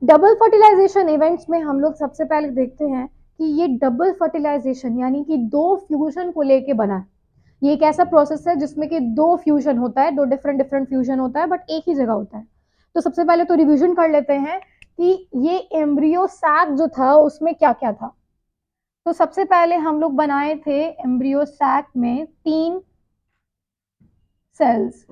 Double fertilisation events में हम लोग सबसे पहले देखते हैं कि ये डबल फर्टिलाइजेशन यानी कि दो फ्यूजन को लेके बना है। ये एक ऐसा प्रोसेस है जिसमें कि दो फ्यूजन होता है, दो डिफरेंट डिफरेंट फ्यूजन होता है, बट एक ही जगह होता है। तो सबसे पहले तो रिवीजन कर लेते हैं कि ये एम्ब्रियो सैक जो था उसमें क्या क्या था। तो सबसे पहले हम लोग बनाए थे एम्ब्रियो सैक में 3 सेल्स।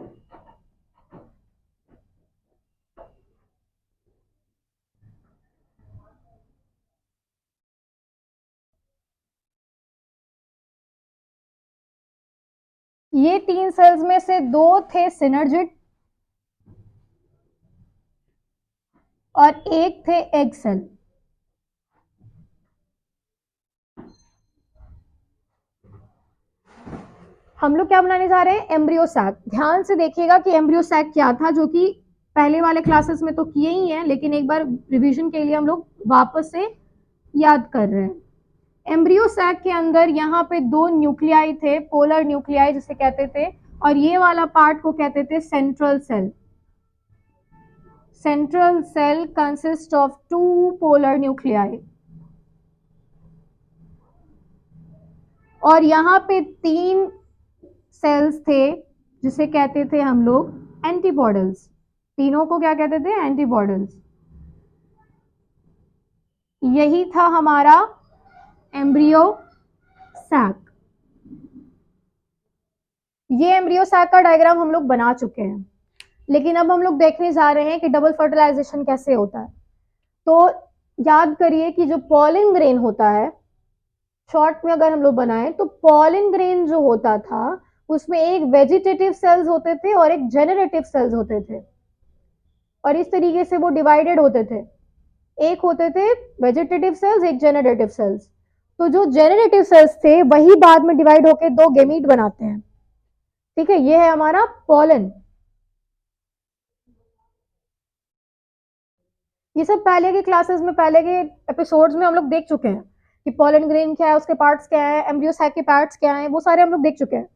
ये 3 सेल्स में से 2 थे सिनर्जिड और एक थे एग सेल। हम लोग क्या बनाने जा रहे हैं, एम्ब्रियो सैक। ध्यान से देखिएगा कि एम्ब्रियो सैक क्या था, जो कि पहले वाले क्लासेस में तो किए ही हैं, लेकिन एक बार रिवीजन के लिए हम लोग वापस से याद कर रहे हैं। एम्ब्रियो सैक के अंदर यहाँ पे 2 न्यूक्लियाई थे, पोलर न्यूक्लियाई जिसे कहते थे, और ये वाला पार्ट को कहते थे central cell. Central cell consist of 2 polar nuclei, और यहाँ पे 3 सेल्स थे जिसे कहते थे हम लोग एंटीबॉडल्स। तीनों को क्या कहते थे, एंटीबॉडल्स। यही था हमारा एम्ब्रियो सैक। ये एम्ब्रियो सैक का डायग्राम हम लोग बना चुके हैं, लेकिन अब हम लोग देखने जा रहे हैं कि डबल फर्टिलाइजेशन कैसे होता है। तो याद करिए कि जो पॉलिन ग्रेन होता है, शॉर्ट में अगर हम लोग बनाएं तो पॉलिन ग्रेन जो होता था उसमें एक वेजिटेटिव सेल्स होते थे और एक जेनरेटिव सेल्स होते थे, और इस तरीके से वो डिवाइडेड होते थे। एक होते थे वेजिटेटिव सेल्स, एक जेनरेटिव सेल्स। तो जो जेनरेटिव सेल्स थे वही बाद में डिवाइड होकर 2 गेमीट बनाते हैं। ठीक है, ये है हमारा पॉलन। ये सब पहले के क्लासेस में, पहले के एपिसोड्स में हम लोग देख चुके हैं कि पॉलन ग्रेन क्या है, उसके पार्ट्स क्या है, एम्ब्रियो सैक के पार्ट्स क्या है, वो सारे हम लोग देख चुके हैं।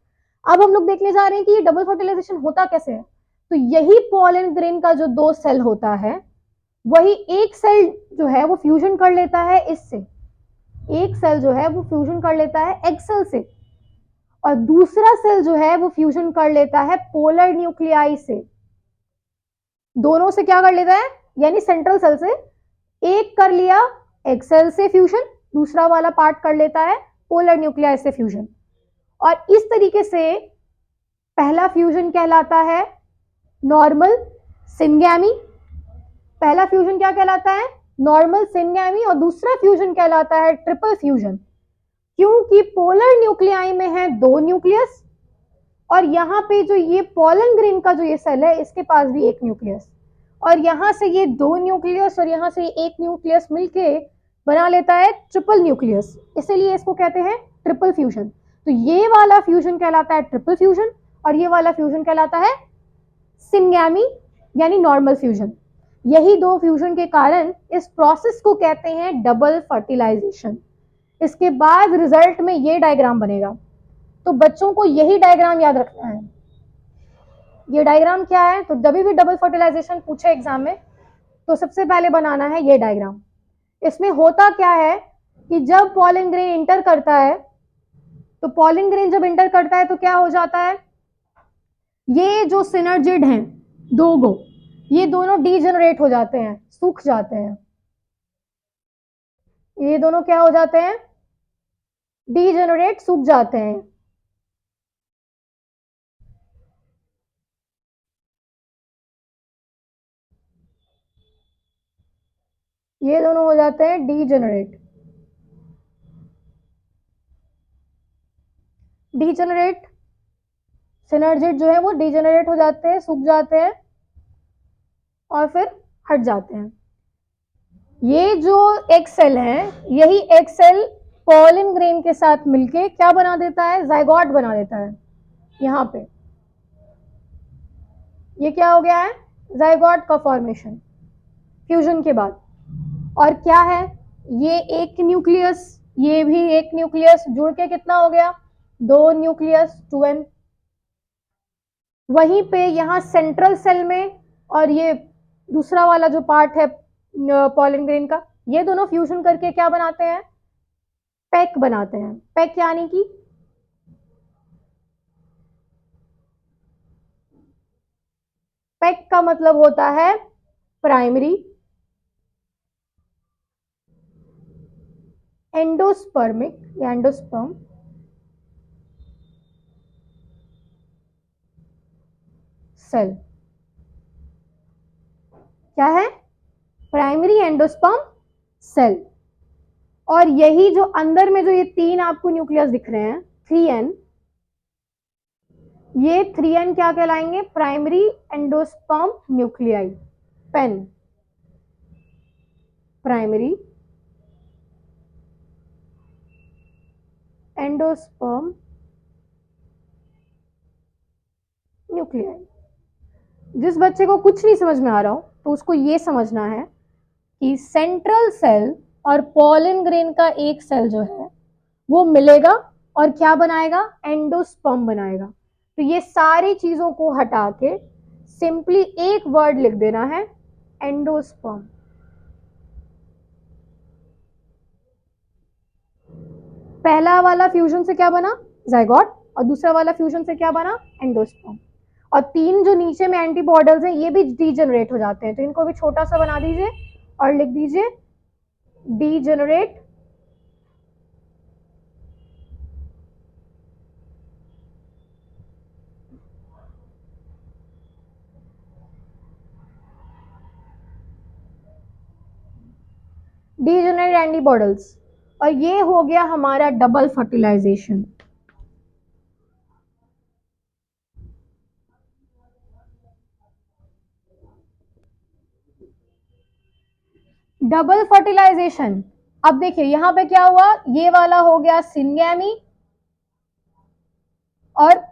अब हम लोग देखने जा रहे हैं कि ये डबल फर्टिलाइजेशन होता कैसे है। तो यही पॉलन ग्रेन का जो 2 सेल होता है, वही एक सेल जो है वो फ्यूजन कर लेता है इससे। एक सेल जो है वो फ्यूजन कर लेता है एग सेल से, और दूसरा सेल जो है वो फ्यूजन कर लेता है पोलर न्यूक्लियाई से। दोनों से क्या कर लेता है, यानी सेंट्रल सेल से एक कर लिया एग सेल से फ्यूजन, दूसरा वाला पार्ट कर लेता है पोलर न्यूक्लियाई से फ्यूजन। और इस तरीके से पहला फ्यूजन कहलाता है नॉर्मल सिनगैमी। पहला फ्यूजन क्या कहलाता है, नॉर्मल सिनगैमी, और दूसरा फ्यूजन कहलाता है ट्रिपल फ्यूजन, क्योंकि पोलर न्यूक्लियाई में है 2 न्यूक्लियस, और यहाँ पे जो ये पॉलन ग्रेन का जो ये सेल है इसके पास भी 1 न्यूक्लियस, और यहाँ से ये 2 न्यूक्लियस और यहाँ से 1 न्यूक्लियस मिलके बना लेता है ट्रिपल न्यूक्लियस, इसीलिए इसको कहते हैं ट्रिपल फ्यूजन। तो ये वाला फ्यूजन कहलाता है ट्रिपल फ्यूजन, और ये वाला फ्यूजन कहलाता है सिनगैमी यानी नॉर्मल फ्यूजन। यही 2 फ्यूजन के कारण इस प्रोसेस को कहते हैं डबल फर्टिलाइजेशन। इसके बाद रिजल्ट में ये डायग्राम बनेगा, तो बच्चों को यही डायग्राम याद रखना है। ये डायग्राम क्या है, तो जब भी डबल फर्टिलाइजेशन पूछे एग्जाम में तो सबसे पहले बनाना है ये डायग्राम। इसमें होता क्या है कि जब पॉलन ग्रेन इंटर करता है, तो पॉलन ग्रेन जब इंटर करता है तो क्या हो जाता है, ये जो सिनर्जिड हैं 2 गो, ये दोनों डीजेनरेट हो जाते हैं, सूख जाते हैं। ये दोनों क्या हो जाते हैं, डीजेनरेट, सूख जाते हैं। ये दोनों हो जाते हैं डीजेनरेट। डीजेनरेट सिनर्जिड जो है वो डीजेनरेट हो जाते हैं, सूख जाते हैं और फिर हट जाते हैं। ये जो एक सेल है, यही एक सेल पॉलन ग्रेन के साथ मिलके क्या बना देता है, जाइगोट बना देता है। यहाँ पे ये क्या हो गया है, जाइगोट का फॉर्मेशन फ्यूजन के बाद। और क्या है, ये एक न्यूक्लियस, ये भी एक न्यूक्लियस जुड़ के कितना हो गया, 2 न्यूक्लियस, 2n। वहीं पे यहाँ सेंट्रल सेल में, और ये दूसरा वाला जो पार्ट है पॉलन ग्रेन का, ये दोनों फ्यूजन करके क्या बनाते हैं, पैक बनाते हैं। पैक यानी कि पैक का मतलब होता है प्राइमरी एंडोस्पर्मिक या एंडोस्पर्म सेल। क्या है, प्राइमरी एंडोस्पर्म सेल। और यही जो अंदर में जो ये तीन आपको न्यूक्लियस दिख रहे हैं 3n, ये 3n क्या कहलाएंगे, primary endosperm nuclei, PEN, primary endosperm nuclei. जिस बच्चे को कुछ नहीं समझ में आ रहा हो तो उसको ये समझना है कि सेंट्रल सेल और पॉलन ग्रेन का एक सेल जो है वो मिलेगा और क्या बनाएगा, एंडोस्पर्म बनाएगा। तो ये सारी चीजों को हटा के सिंपली एक वर्ड लिख देना है, एंडोस्पर्म। पहला वाला फ्यूजन से क्या बना, जाइगोट, और दूसरा वाला फ्यूजन से क्या बना, एंडोस्पर्म। और तीन जो नीचे में एंटीबॉडल्स हैं ये भी डीजेनरेट हो जाते हैं, तो इनको भी छोटा सा बना दीजिए और लिख दीजिए डीजेनरेट डीजेनरेट एंटीबॉडल्स। और ये हो गया हमारा डबल फर्टिलाइजेशन। Double fertilisation. अब देखिए यहां पे क्या हुआ, ये वाला हो गया सिनगैमी और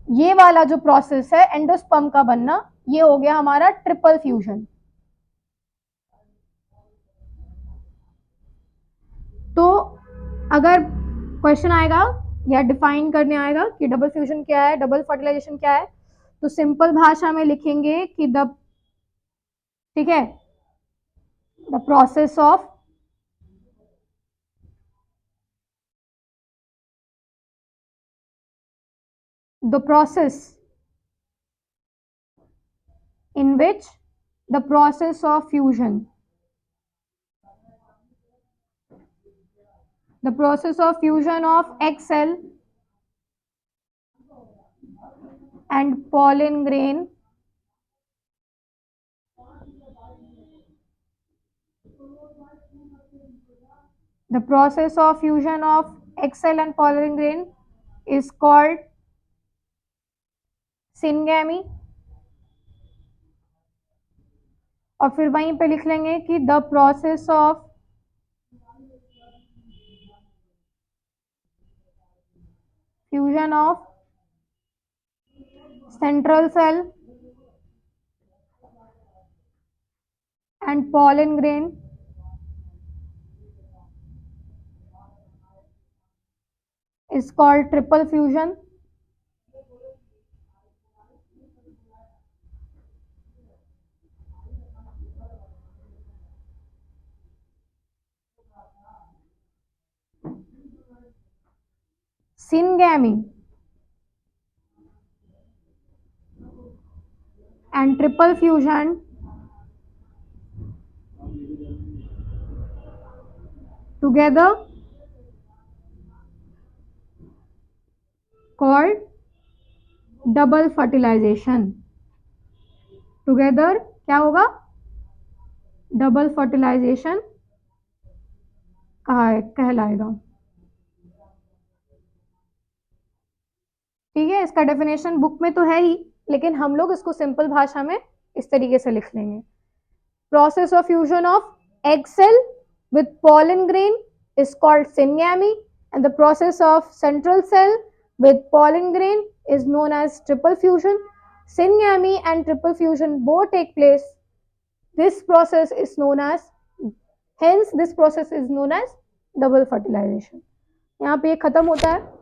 ये वाला जो प्रोसेस है एंडोस्पर्म का बनना, ये हो गया हमारा ट्रिपल फ्यूजन। तो अगर क्वेश्चन आएगा या डिफाइन करने आएगा कि डबल फ्यूजन क्या है, डबल फर्टिलाइजेशन क्या है, तो सिंपल भाषा में लिखेंगे कि द, ठीक है, the process of the process in which the process of fusion, the process of fusion of egg cell and pollen grain the process of fusion of egg cell and pollen grain is called syngamy। और फिर वहीं पे लिख लेंगे कि the process of fusion of central cell and pollen grain is called triple fusion। syngamy and triple fusion together called double fertilization. Together क्या होगा, double fertilisation कहलाएगा। ठीक है, इसका डेफिनेशन बुक में तो है ही, लेकिन हम लोग इसको सिंपल भाषा में इस तरीके से लिख लेंगे। Process of fusion of egg cell with pollen grain is called syngamy and the process of central cell with pollen grain is known as triple fusion। Syngamy and triple fusion both take place, this process is known as, hence this process is known as double fertilization। यहाँ पे ये खत्म होता है।